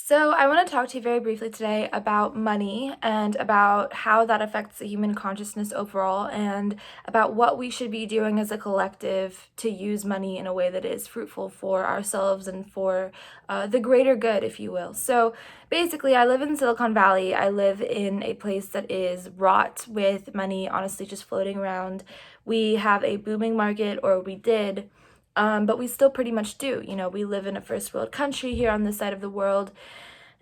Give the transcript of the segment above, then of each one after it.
So, I want to talk to you very briefly today about money and about how that affects the human consciousness overall, and about what we should be doing as a collective to use money in a way that is fruitful for ourselves and for the greater good, if you will. So, basically, I live in Silicon Valley. I live in a place that is wrought with money, honestly, just floating around. We have a booming market, or we did. But we still pretty much do. We live in a first world country here on this side of the world,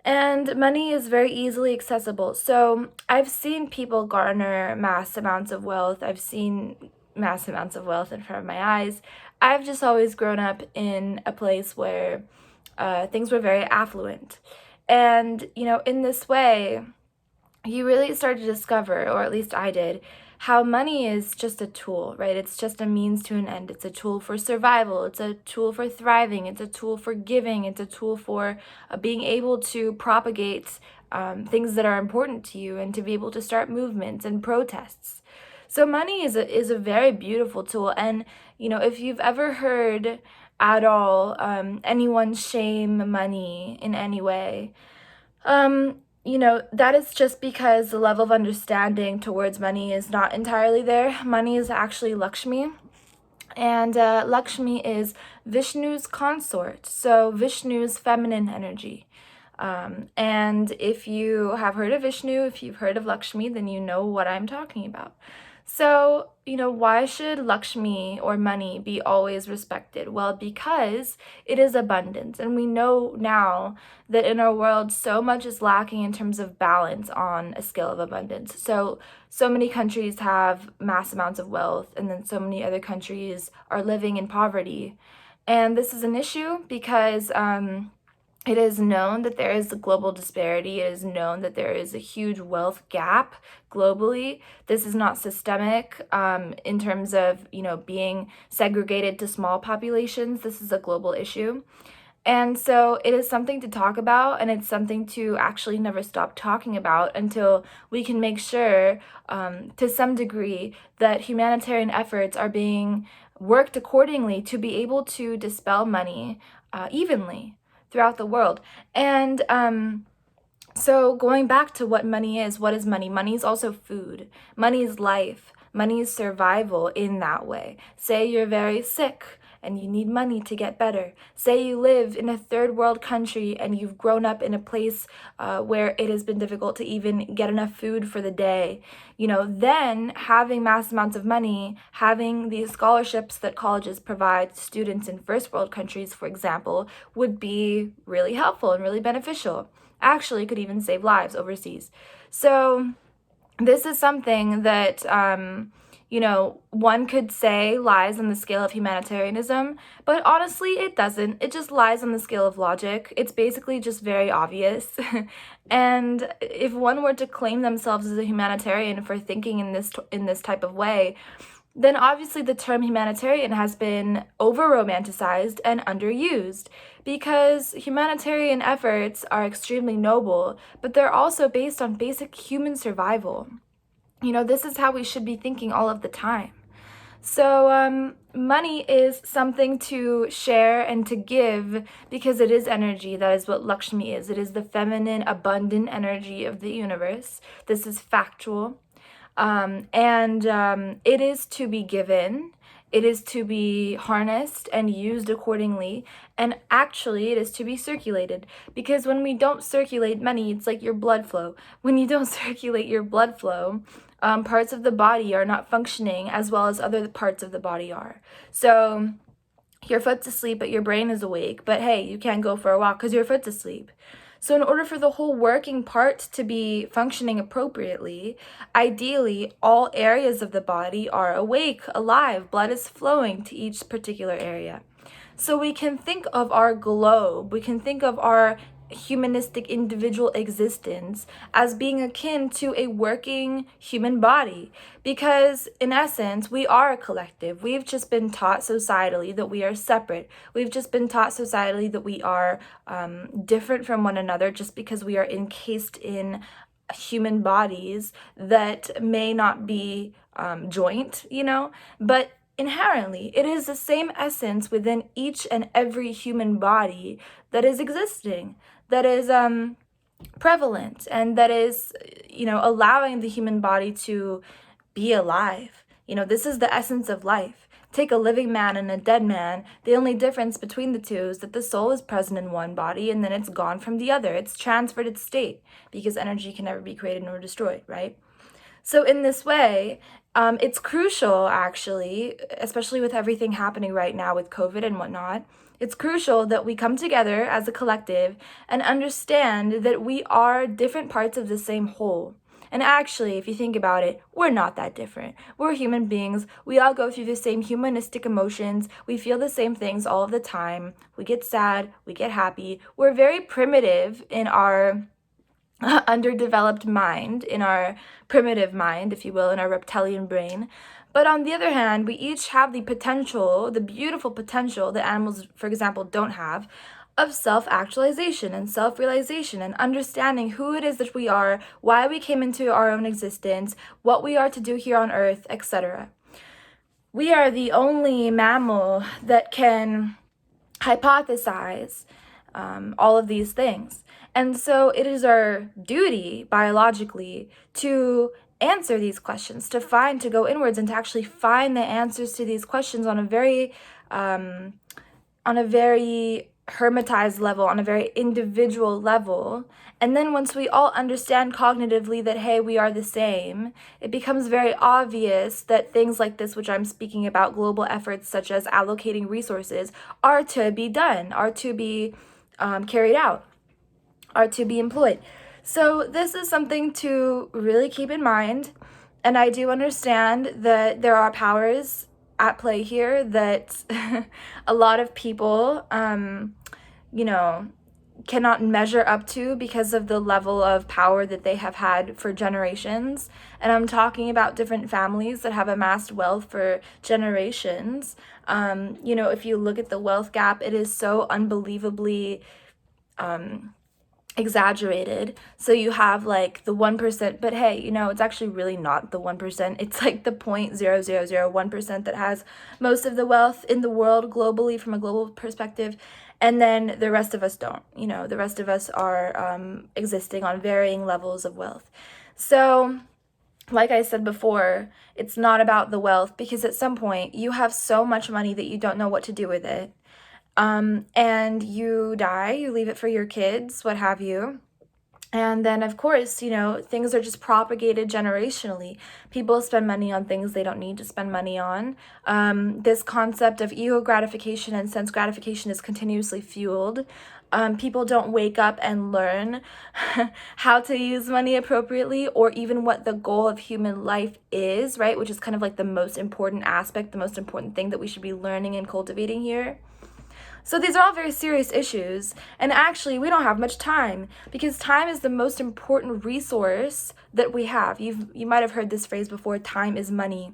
and money is very easily accessible. So I've seen people garner mass amounts of wealth. I've seen mass amounts of wealth in front of my eyes. I've just always grown up in a place where things were very affluent. And, in this way, you really start to discover, or at least I did, how money is just a tool, right? It's just a means to an end. It's a tool for survival. It's a tool for thriving. It's a tool for giving. It's a tool for being able to propagate things that are important to you and to be able to start movements and protests. So money is a very beautiful tool. And, if you've ever heard at all anyone shame money in any way, that is just because the level of understanding towards money is not entirely there. Money is actually Lakshmi, and Lakshmi is Vishnu's consort, so Vishnu's feminine energy. And if you have heard of Vishnu, if you've heard of Lakshmi, then you know what I'm talking about. So, why should Lakshmi or money be always respected? Well, because it is abundance. And we know now that in our world, so much is lacking in terms of balance on a scale of abundance. So many countries have mass amounts of wealth, and then so many other countries are living in poverty. And this is an issue because it is known that there is a global disparity. It is known that there is a huge wealth gap globally. This is not systemic in terms of, being segregated to small populations. This is a global issue. And so it is something to talk about, and it's something to actually never stop talking about until we can make sure, to some degree, that humanitarian efforts are being worked accordingly to be able to dispel money evenly throughout the world. And so going back to what money is, what is money? Money is also food. Money is life. Money is survival in that way. Say you're very sick and you need money to get better. Say you live in a third world country and you've grown up in a place where it has been difficult to even get enough food for the day. Then having mass amounts of money, having these scholarships that colleges provide students in first world countries, for example, would be really helpful and really beneficial. Actually, could even save lives overseas. So this is something that one could say lies on the scale of humanitarianism, but honestly, it doesn't. It just lies on the scale of logic. It's basically just very obvious. And if one were to claim themselves as a humanitarian for thinking in this type of way, then obviously the term humanitarian has been over-romanticized and underused, because humanitarian efforts are extremely noble, but they're also based on basic human survival. This is how we should be thinking all of the time. So money is something to share and to give because it is energy. That is what Lakshmi is. It is the feminine, abundant energy of the universe. This is factual. And it is to be given. It is to be harnessed and used accordingly. And actually, it is to be circulated. Because when we don't circulate money, it's like your blood flow. When you don't circulate your blood flow, parts of the body are not functioning as well as other parts of the body are. So your foot's asleep, but your brain is awake. But hey, you can't go for a walk because your foot's asleep. So in order for the whole working part to be functioning appropriately, ideally, all areas of the body are awake, alive, blood is flowing to each particular area. So we can think of our globe, we can think of our humanistic individual existence as being akin to a working human body, because in essence we are a collective. We've just been taught societally that we are separate. We've just been taught societally that we are different from one another just because we are encased in human bodies that may not be joint, but inherently. It is the same essence within each and every human body that is existing, that is prevalent, and that is, allowing the human body to be alive. This is the essence of life. Take a living man and a dead man. The only difference between the two is that the soul is present in one body and then it's gone from the other. It's transferred its state because energy can never be created nor destroyed, right? So in this way, it's crucial, actually, especially with everything happening right now with COVID and whatnot, it's crucial that we come together as a collective and understand that we are different parts of the same whole. And actually, if you think about it, we're not that different. We're human beings. We all go through the same humanistic emotions. We feel the same things all of the time. We get sad. We get happy. We're very primitive in our underdeveloped mind, in our primitive mind, if you will, in our reptilian brain. But on the other hand, we each have the potential, the beautiful potential that animals, for example, don't have, of self-actualization and self-realization and understanding who it is that we are, why we came into our own existence, what we are to do here on Earth, etc. We are the only mammal that can hypothesize all of these things. And so it is our duty, biologically, to answer these questions, to go inwards and to actually find the answers to these questions on a very hermetized level, on a very individual level. And then once we all understand cognitively that, hey, we are the same, it becomes very obvious that things like this, which I'm speaking about, global efforts such as allocating resources, are to be done, are to be carried out, are to be employed. So this is something to really keep in mind. And I do understand that there are powers at play here that a lot of people, cannot measure up to because of the level of power that they have had for generations. And I'm talking about different families that have amassed wealth for generations. If you look at the wealth gap, it is so unbelievably exaggerated. So you have like the 1%, but hey, it's actually really not the 1%. It's like the 0.0001% that has most of the wealth in the world globally, from a global perspective. And then the rest of us don't. The rest of us are existing on varying levels of wealth. So like I said before, it's not about the wealth, because at some point you have so much money that you don't know what to do with it. And you die, you leave it for your kids, what have you. And then, of course, things are just propagated generationally. People spend money on things they don't need to spend money on. This concept of ego gratification and sense gratification is continuously fueled. People don't wake up and learn how to use money appropriately, or even what the goal of human life is, right? Which is kind of like the most important aspect, the most important thing that we should be learning and cultivating here. So these are all very serious issues, and actually we don't have much time, because time is the most important resource that we have. You might have heard this phrase before, time is money,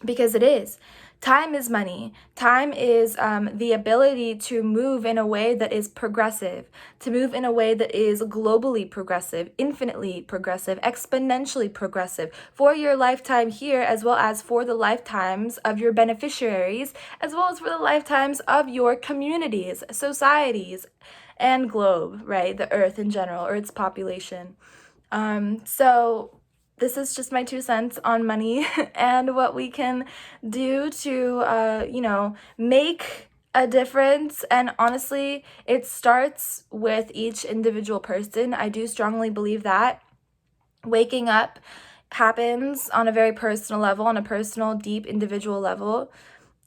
because it is. Time is money. Time is the ability to move in a way that is progressive, to move in a way that is globally progressive, infinitely progressive, exponentially progressive for your lifetime here, as well as for the lifetimes of your beneficiaries, as well as for the lifetimes of your communities, societies, and globe, right? The earth in general, or its population. So this is just my 2 cents on money and what we can do to, make a difference. And honestly, it starts with each individual person. I do strongly believe that. Waking up happens on a very personal level, on a personal, deep, individual level.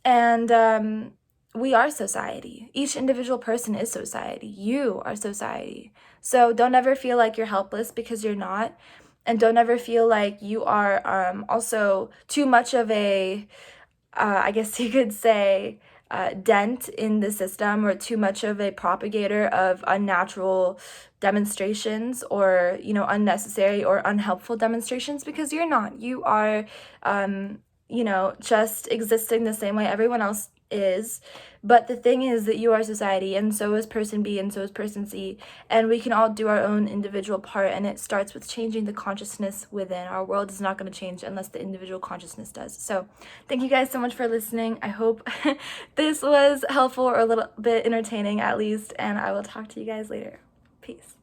And we are society. Each individual person is society. You are society. So don't ever feel like you're helpless, because you're not. And don't ever feel like you are also too much of a, I guess you could say, dent in the system, or too much of a propagator of unnatural demonstrations, or, unnecessary or unhelpful demonstrations, because you're not. You are, just existing the same way everyone else is. But the thing is that you are society, and so is person B, and so is person C, and we can all do our own individual part, and it starts with changing the consciousness within. Our world is not going to change unless the individual consciousness does. So thank you guys so much for listening. I hope this was helpful or a little bit entertaining at least, and I will talk to you guys later. Peace.